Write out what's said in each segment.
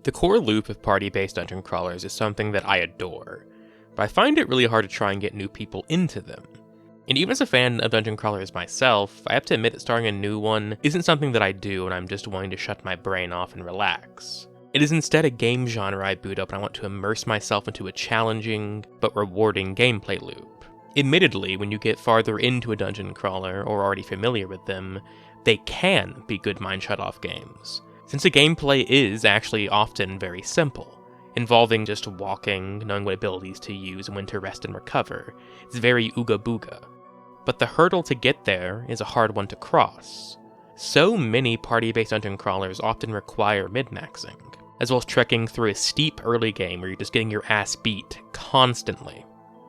The core loop of party-based dungeon crawlers is something that I adore, but I find it really hard to try and get new people into them. And even as a fan of dungeon crawlers myself, I have to admit that starting a new one isn't something that I do when I'm just wanting to shut my brain off and relax. It is instead a game genre I boot up when I want to immerse myself into a challenging but rewarding gameplay loop. Admittedly, when you get farther into a dungeon crawler or already familiar with them, they can be good mind shut-off games, since the gameplay is actually often very simple, involving just walking, knowing what abilities to use and when to rest and recover. It's very ooga booga. But the hurdle to get there is a hard one to cross. So many party-based dungeon crawlers often require min-maxing, as well as trekking through a steep early game where you're just getting your ass beat constantly.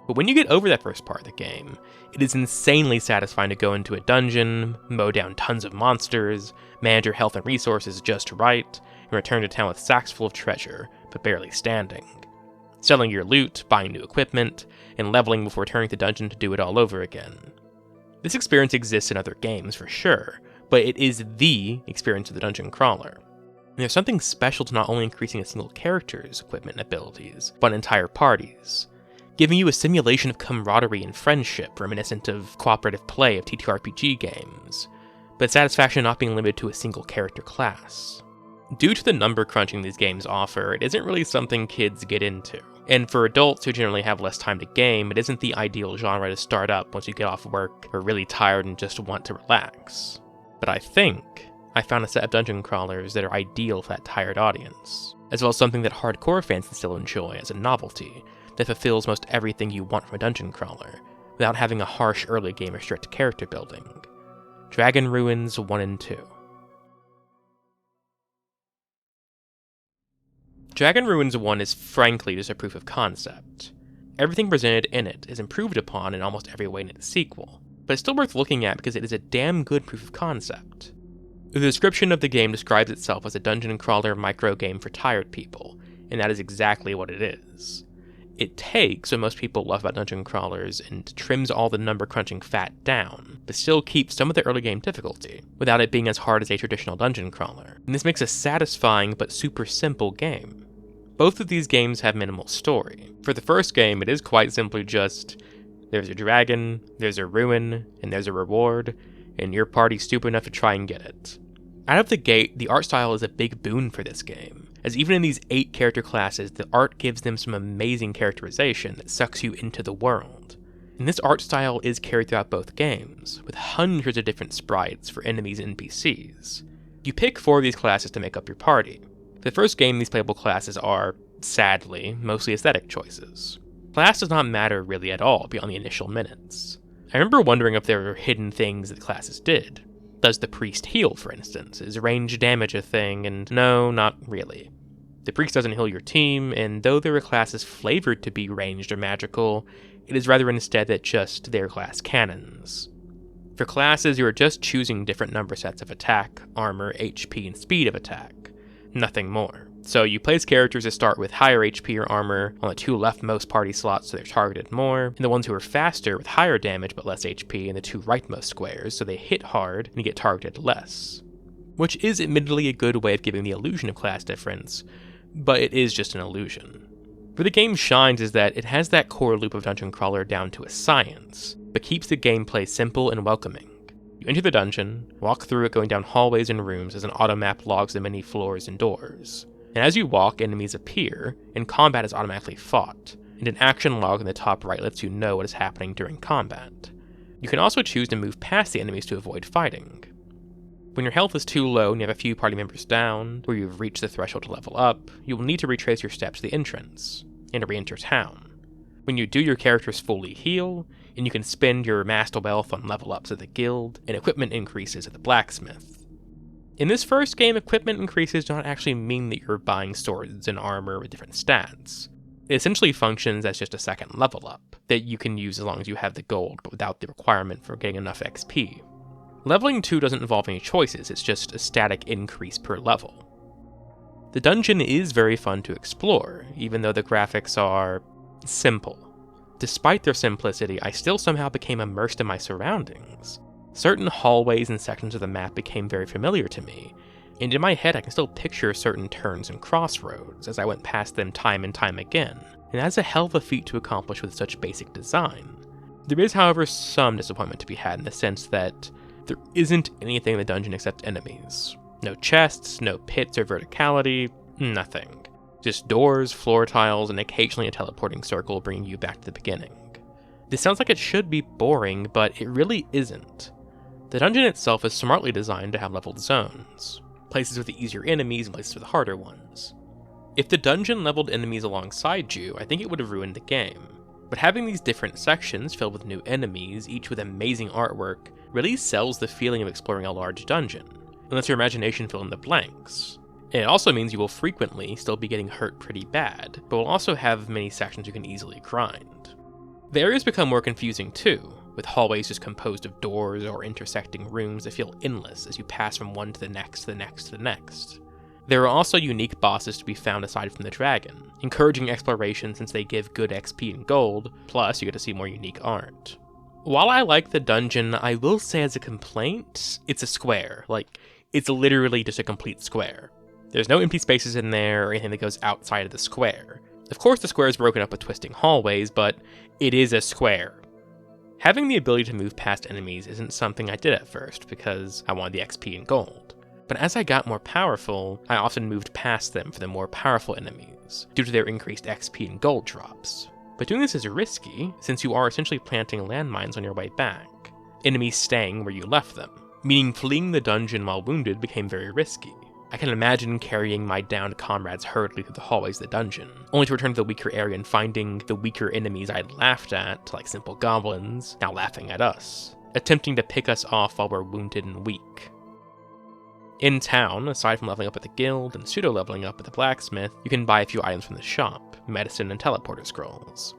But when you get over that first part of the game, it is insanely satisfying to go into a dungeon, mow down tons of monsters, manage your health and resources just right, and return to town with sacks full of treasure, but barely standing. Selling your loot, buying new equipment, and leveling before returning to the dungeon to do it all over again. This experience exists in other games for sure, but it is the experience of the dungeon crawler. And there's something special to not only increasing a single character's equipment and abilities, but entire parties, giving you a simulation of camaraderie and friendship reminiscent of cooperative play of TTRPG games, but satisfaction not being limited to a single character class. Due to the number crunching these games offer, it isn't really something kids get into. And for adults who generally have less time to game, it isn't the ideal genre to start up once you get off work or really tired and just want to relax. But I think I found a set of dungeon crawlers that are ideal for that tired audience, as well as something that hardcore fans can still enjoy as a novelty that fulfills most everything you want from a dungeon crawler, without having a harsh early game or strict character building. Dragon Ruins 1 and 2. Dragon Ruins 1 is frankly just a proof of concept. Everything presented in it is improved upon in almost every way in its sequel, but it's still worth looking at because it is a damn good proof of concept. The description of the game describes itself as a dungeon crawler micro game for tired people, and that is exactly what it is. It takes what most people love about dungeon crawlers and trims all the number crunching fat down, but still keeps some of the early game difficulty, without it being as hard as a traditional dungeon crawler. And this makes a satisfying but super simple game. Both of these games have minimal story. For the first game, it is quite simply just, there's a dragon, there's a ruin, and there's a reward, and your party's stupid enough to try and get it. Out of the gate, the art style is a big boon for this game, as even in these 8 character classes, the art gives them some amazing characterization that sucks you into the world. And this art style is carried throughout both games, with hundreds of different sprites for enemies and NPCs. You pick 4 of these classes to make up your party. For the first game, these playable classes are, sadly, mostly aesthetic choices. Class does not matter really at all beyond the initial minutes. I remember wondering if there were hidden things that the classes did. Does the priest heal, for instance? Is range damage a thing? And no, not really. The priest doesn't heal your team, and though there are classes flavored to be ranged or magical, it is rather instead that just their class canons. For classes, you are just choosing different number sets of attack, armor, HP, and speed of attack. Nothing more. So you place characters that start with higher HP or armor on the 2 leftmost party slots so they're targeted more, and the ones who are faster with higher damage but less HP in the 2 rightmost squares so they hit hard and you get targeted less. Which is admittedly a good way of giving the illusion of class difference, but it is just an illusion. Where the game shines is that it has that core loop of dungeon crawler down to a science, but keeps the gameplay simple and welcoming. You enter the dungeon, walk through it going down hallways and rooms as an auto map logs the many floors and doors. And as you walk, enemies appear, and combat is automatically fought, and an action log in the top right lets you know what is happening during combat. You can also choose to move past the enemies to avoid fighting. When your health is too low and you have a few party members down, or you've reached the threshold to level up, you will need to retrace your steps to the entrance, and re-enter town. When you do, your characters fully heal, and you can spend your master wealth on level ups at the guild, and equipment increases at the blacksmith. In this first game, equipment increases do not actually mean that you're buying swords and armor with different stats. It essentially functions as just a second level up, that you can use as long as you have the gold, but without the requirement for getting enough XP. Leveling 2 doesn't involve any choices, it's just a static increase per level. The dungeon is very fun to explore, even though the graphics are simple. Despite their simplicity, I still somehow became immersed in my surroundings. Certain hallways and sections of the map became very familiar to me, and in my head I can still picture certain turns and crossroads as I went past them time and time again, and that's a hell of a feat to accomplish with such basic design. There is, however, some disappointment to be had in the sense that there isn't anything in the dungeon except enemies. No chests, no pits or verticality, nothing. Just doors, floor tiles, and occasionally a teleporting circle bringing you back to the beginning. This sounds like it should be boring, but it really isn't. The dungeon itself is smartly designed to have leveled zones, places with the easier enemies and places with the harder ones. If the dungeon leveled enemies alongside you, I think it would have ruined the game. But having these different sections filled with new enemies, each with amazing artwork, really sells the feeling of exploring a large dungeon, and lets your imagination fill in the blanks. And it also means you will frequently still be getting hurt pretty bad, but will also have many sections you can easily grind. The areas become more confusing too, with hallways just composed of doors or intersecting rooms that feel endless as you pass from one to the next to the next to the next. There are also unique bosses to be found aside from the dragon, encouraging exploration since they give good XP and gold, plus you get to see more unique art. While I like the dungeon, I will say as a complaint, it's a square. It's literally just a complete square. There's no empty spaces in there or anything that goes outside of the square. Of course the square is broken up with twisting hallways, but it is a square. Having the ability to move past enemies isn't something I did at first because I wanted the XP and gold. But as I got more powerful, I often moved past them for the more powerful enemies, due to their increased XP and gold drops. But doing this is risky, since you are essentially planting landmines on your way back, enemies staying where you left them, meaning fleeing the dungeon while wounded became very risky. I can imagine carrying my downed comrades hurriedly through the hallways of the dungeon, only to return to the weaker area and finding the weaker enemies I'd laughed at, like simple goblins, now laughing at us, attempting to pick us off while we're wounded and weak. In town, aside from leveling up at the guild and pseudo-leveling up at the blacksmith, you can buy a few items from the shop, medicine and teleporter scrolls.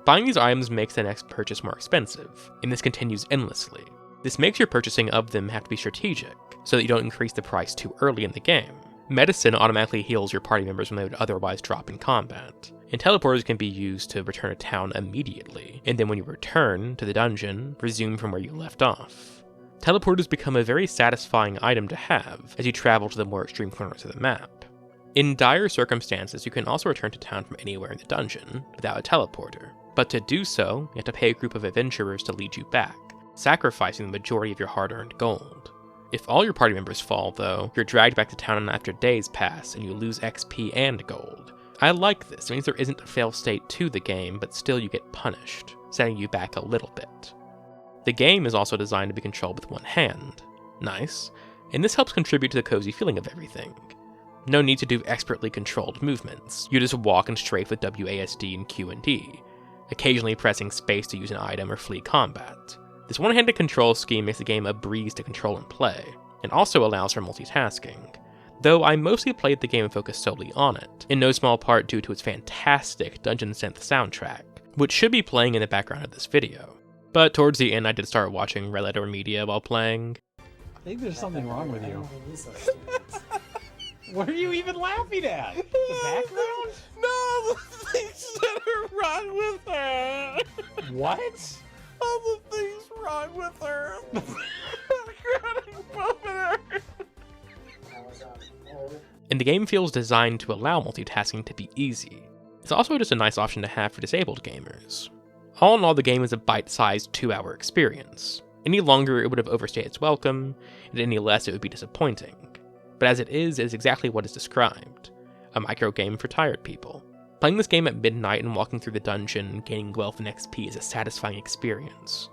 Buying these items makes the next purchase more expensive, and this continues endlessly. This makes your purchasing of them have to be strategic, so that you don't increase the price too early in the game. Medicine automatically heals your party members when they would otherwise drop in combat, and teleporters can be used to return to town immediately, and then when you return to the dungeon, resume from where you left off. Teleporters become a very satisfying item to have as you travel to the more extreme corners of the map. In dire circumstances, you can also return to town from anywhere in the dungeon without a teleporter, but to do so, you have to pay a group of adventurers to lead you back, sacrificing the majority of your hard-earned gold. If all your party members fall, though, you're dragged back to town after days pass and you lose XP and gold. I like this, it means there isn't a fail state to the game, but still you get punished, setting you back a little bit. The game is also designed to be controlled with one hand. Nice. And this helps contribute to the cozy feeling of everything. No need to do expertly controlled movements. You just walk and strafe with WASD and Q and D, occasionally pressing space to use an item or flee combat. This one-handed control scheme makes the game a breeze to control and play, and also allows for multitasking, though I mostly played the game and focused solely on it, in no small part due to its fantastic Dungeon Synth soundtrack, which should be playing in the background of this video. But towards the end I did start watching Red Letter Media while playing. I think there's something wrong with you. What are you even laughing at? The background? No, the things that are wrong with her. What? All the things wrong with her. And the game feels designed to allow multitasking to be easy. It's also just a nice option to have for disabled gamers. All in all, the game is a bite-sized 2-hour experience. Any longer it would have overstayed its welcome, and any less it would be disappointing. But as it is exactly what is described. A micro game for tired people. Playing this game at midnight and walking through the dungeon, gaining wealth and XP is a satisfying experience.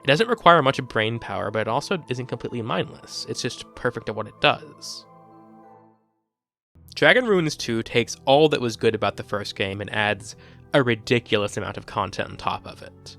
It doesn't require much brain power, but it also isn't completely mindless. It's just perfect at what it does. Dragon Ruins 2 takes all that was good about the first game and adds a ridiculous amount of content on top of it.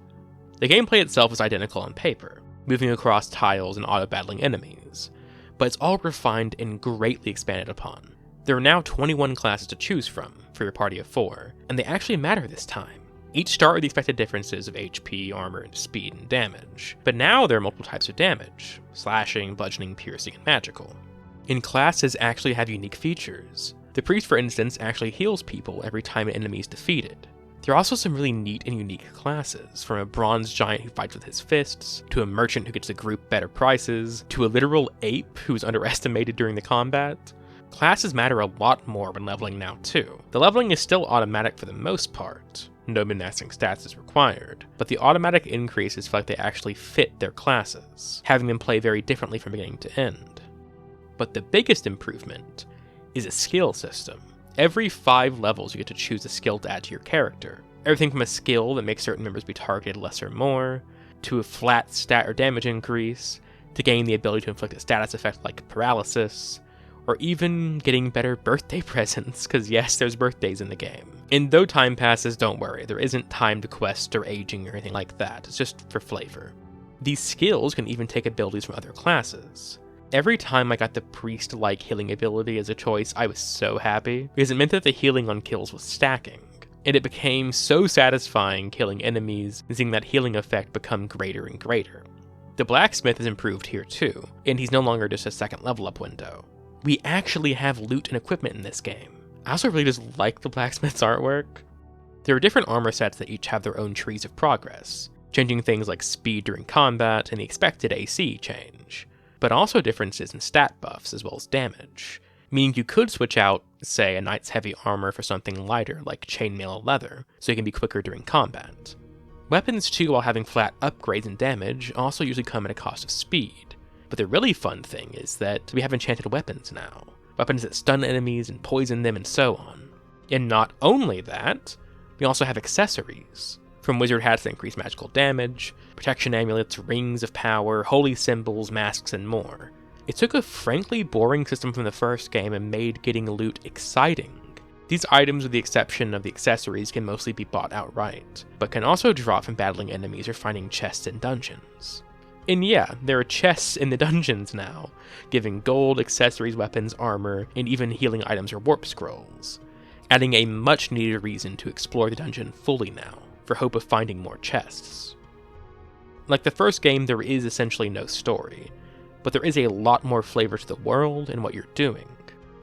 The gameplay itself is identical on paper, moving across tiles and auto-battling enemies, but it's all refined and greatly expanded upon. There are now 21 classes to choose from for your party of 4, and they actually matter this time. Each start with the expected differences of HP, armor, speed, and damage, but now there are multiple types of damage: slashing, bludgeoning, piercing, and magical. And classes actually have unique features. The priest, for instance, actually heals people every time an enemy is defeated. There are also some really neat and unique classes, from a bronze giant who fights with his fists, to a merchant who gets to group better prices, to a literal ape who is underestimated during the combat. Classes matter a lot more when leveling now too. The leveling is still automatic for the most part, no min-maxing stats is required, but the automatic increases feel like they actually fit their classes, having them play very differently from beginning to end. But the biggest improvement is a skill system. Every 5 levels you get to choose a skill to add to your character. Everything from a skill that makes certain members be targeted less or more, to a flat stat or damage increase, to gain the ability to inflict a status effect like paralysis, or even getting better birthday presents, because yes, there's birthdays in the game. And though time passes, don't worry, there isn't timed quest or aging or anything like that, it's just for flavor. These skills can even take abilities from other classes. Every time I got the priest-like healing ability as a choice, I was so happy, because it meant that the healing on kills was stacking, and it became so satisfying killing enemies and seeing that healing effect become greater and greater. The blacksmith is improved here too, and he's no longer just a second level up window. We actually have loot and equipment in this game. I also really just like the blacksmith's artwork. There are different armor sets that each have their own trees of progress, changing things like speed during combat and the expected AC change, but also differences in stat buffs as well as damage, meaning you could switch out, say, a knight's heavy armor for something lighter like chainmail or leather, so you can be quicker during combat. Weapons too, while having flat upgrades in damage, also usually come at a cost of speed. But the really fun thing is that we have enchanted weapons now. Weapons that stun enemies and poison them and so on. And not only that, we also have accessories. From wizard hats that increase magical damage, protection amulets, rings of power, holy symbols, masks, and more. It took a frankly boring system from the first game and made getting loot exciting. These items, with the exception of the accessories, can mostly be bought outright, but can also drop from battling enemies or finding chests in dungeons. And yeah, there are chests in the dungeons now, giving gold, accessories, weapons, armor, and even healing items or warp scrolls, adding a much needed reason to explore the dungeon fully now, for hope of finding more chests. Like the first game, there is essentially no story, but there is a lot more flavor to the world and what you're doing.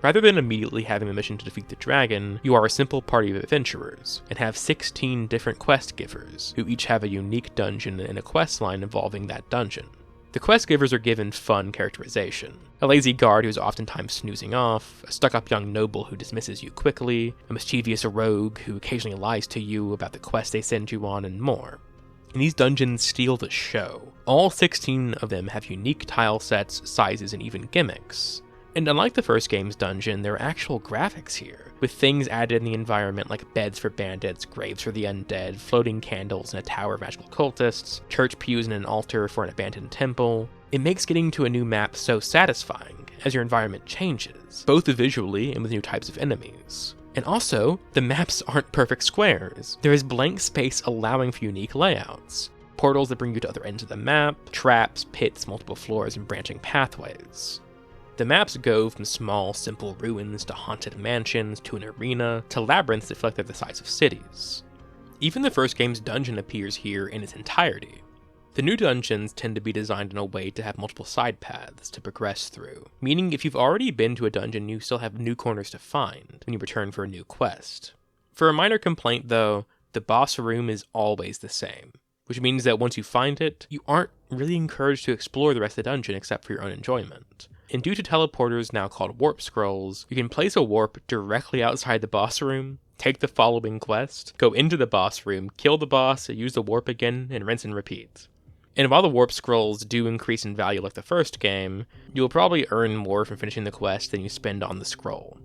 Rather than immediately having a mission to defeat the dragon, you are a simple party of adventurers, and have 16 different quest givers, who each have a unique dungeon and a quest line involving that dungeon. The quest givers are given fun characterization. A lazy guard who is oftentimes snoozing off, a stuck-up young noble who dismisses you quickly, a mischievous rogue who occasionally lies to you about the quest they send you on, and more. And these dungeons steal the show. All 16 of them have unique tile sets, sizes, and even gimmicks. And unlike the first game's dungeon, there are actual graphics here, with things added in the environment like beds for bandits, graves for the undead, floating candles in a tower of magical cultists, church pews and an altar for an abandoned temple. It makes getting to a new map so satisfying, as your environment changes, both visually and with new types of enemies. And also, the maps aren't perfect squares. There is blank space allowing for unique layouts. Portals that bring you to other ends of the map, traps, pits, multiple floors, and branching pathways. The maps go from small, simple ruins to haunted mansions to an arena to labyrinths that feel like they're the size of cities. Even the first game's dungeon appears here in its entirety. The new dungeons tend to be designed in a way to have multiple side paths to progress through, meaning if you've already been to a dungeon, you still have new corners to find when you return for a new quest. For a minor complaint though, the boss room is always the same, which means that once you find it, you aren't really encouraged to explore the rest of the dungeon except for your own enjoyment. And due to teleporters now called warp scrolls, you can place a warp directly outside the boss room, take the following quest, go into the boss room, kill the boss, use the warp again, and rinse and repeat. And while the warp scrolls do increase in value like the first game, you'll probably earn more from finishing the quest than you spend on the scroll.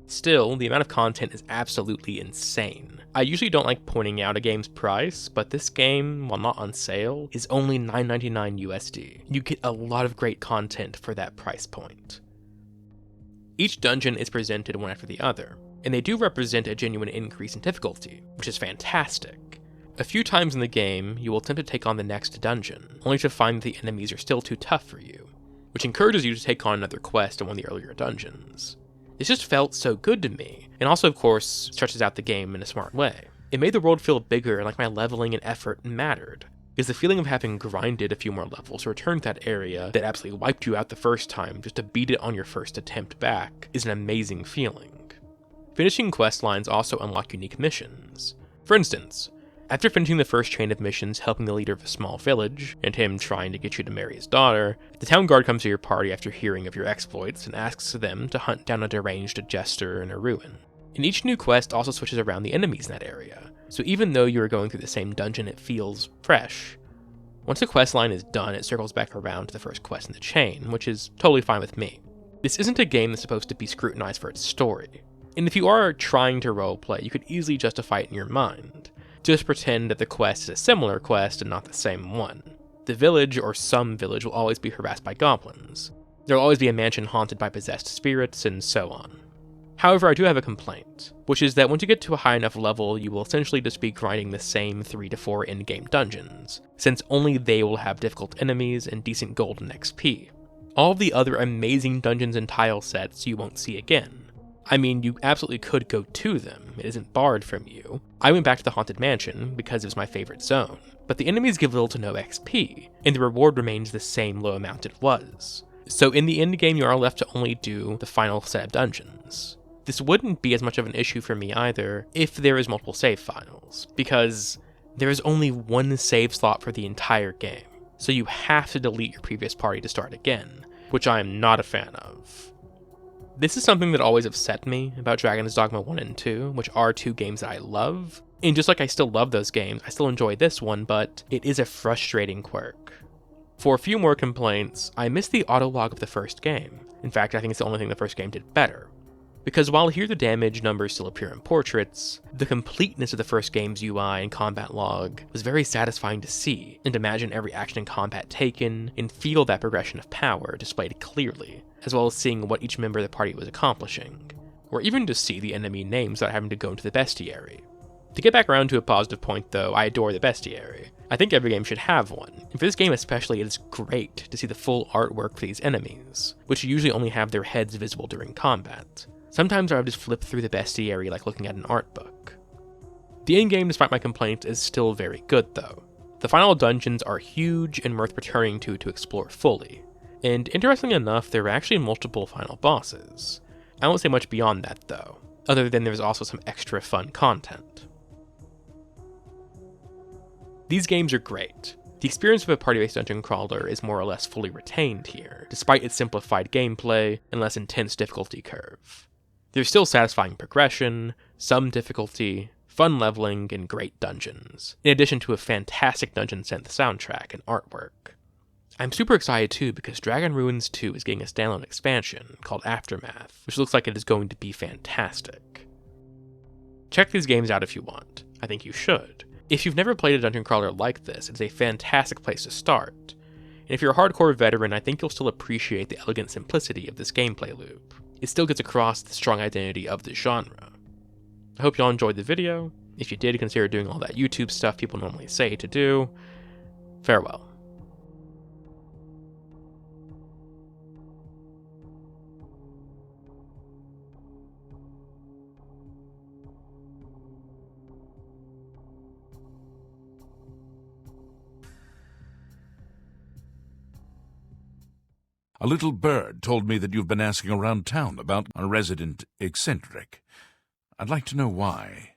Still, the amount of content is absolutely insane. I usually don't like pointing out a game's price, but this game, while not on sale, is only $9.99 USD. You get a lot of great content for that price point. Each dungeon is presented one after the other, and they do represent a genuine increase in difficulty, which is fantastic. A few times in the game, you will attempt to take on the next dungeon, only to find that the enemies are still too tough for you, which encourages you to take on another quest in one of the earlier dungeons. This just felt so good to me, and also of course stretches out the game in a smart way. It made the world feel bigger and like my leveling and effort mattered, because the feeling of having grinded a few more levels to return to that area that absolutely wiped you out the first time just to beat it on your first attempt back is an amazing feeling. Finishing quest lines also unlock unique missions. For instance, after finishing the first chain of missions helping the leader of a small village, and him trying to get you to marry his daughter, the town guard comes to your party after hearing of your exploits and asks them to hunt down a deranged jester in a ruin. And each new quest also switches around the enemies in that area, so even though you are going through the same dungeon, it feels fresh. Once the quest line is done, it circles back around to the first quest in the chain, which is totally fine with me. This isn't a game that's supposed to be scrutinized for its story, and if you are trying to roleplay, you could easily justify it in your mind. Just pretend that the quest is a similar quest and not the same one. The village, or some village, will always be harassed by goblins. There will always be a mansion haunted by possessed spirits, and so on. However, I do have a complaint, which is that once you get to a high enough level, you will essentially just be grinding the same 3 to 4 in-game dungeons, since only they will have difficult enemies and decent gold and XP. All of the other amazing dungeons and tile sets you won't see again. I mean, you absolutely could go to them, it isn't barred from you. I went back to the Haunted Mansion because it was my favorite zone, but the enemies give little to no XP, and the reward remains the same low amount it was. So in the end game, you are left to only do the final set of dungeons. This wouldn't be as much of an issue for me either if there is multiple save files, because there is only one save slot for the entire game, so you have to delete your previous party to start again, which I am not a fan of. This is something that always upset me about Dragon's Dogma 1 and 2, which are 2 games that I love, and just like I still love those games, I still enjoy this one, but it is a frustrating quirk. For a few more complaints, I miss the autolog of the first game. In fact, I think it's the only thing the first game did better. Because while here the damage numbers still appear in portraits, the completeness of the first game's UI and combat log was very satisfying to see, and imagine every action in combat taken, and feel that progression of power displayed clearly, as well as seeing what each member of the party was accomplishing, or even just see the enemy names without having to go into the bestiary. To get back around to a positive point though, I adore the bestiary. I think every game should have one, and for this game especially, it is great to see the full artwork for these enemies, which usually only have their heads visible during combat. Sometimes I would just flip through the bestiary like looking at an art book. The endgame, despite my complaints, is still very good though. The final dungeons are huge and worth returning to explore fully. And interestingly enough, there are actually multiple final bosses. I won't say much beyond that though, other than there's also some extra fun content. These games are great. The experience of a party-based dungeon crawler is more or less fully retained here, despite its simplified gameplay and less intense difficulty curve. There's still satisfying progression, some difficulty, fun leveling, and great dungeons, in addition to a fantastic dungeon synth soundtrack and artwork. I'm super excited too because Dragon Ruins 2 is getting a standalone expansion called Aftermath, which looks like it is going to be fantastic. Check these games out if you want. I think you should. If you've never played a dungeon crawler like this, it's a fantastic place to start. And if you're a hardcore veteran, I think you'll still appreciate the elegant simplicity of this gameplay loop. It still gets across the strong identity of the genre. I hope y'all enjoyed the video. If you did, consider doing all that YouTube stuff people normally say to do. Farewell. A little bird told me that you've been asking around town about a resident eccentric. I'd like to know why.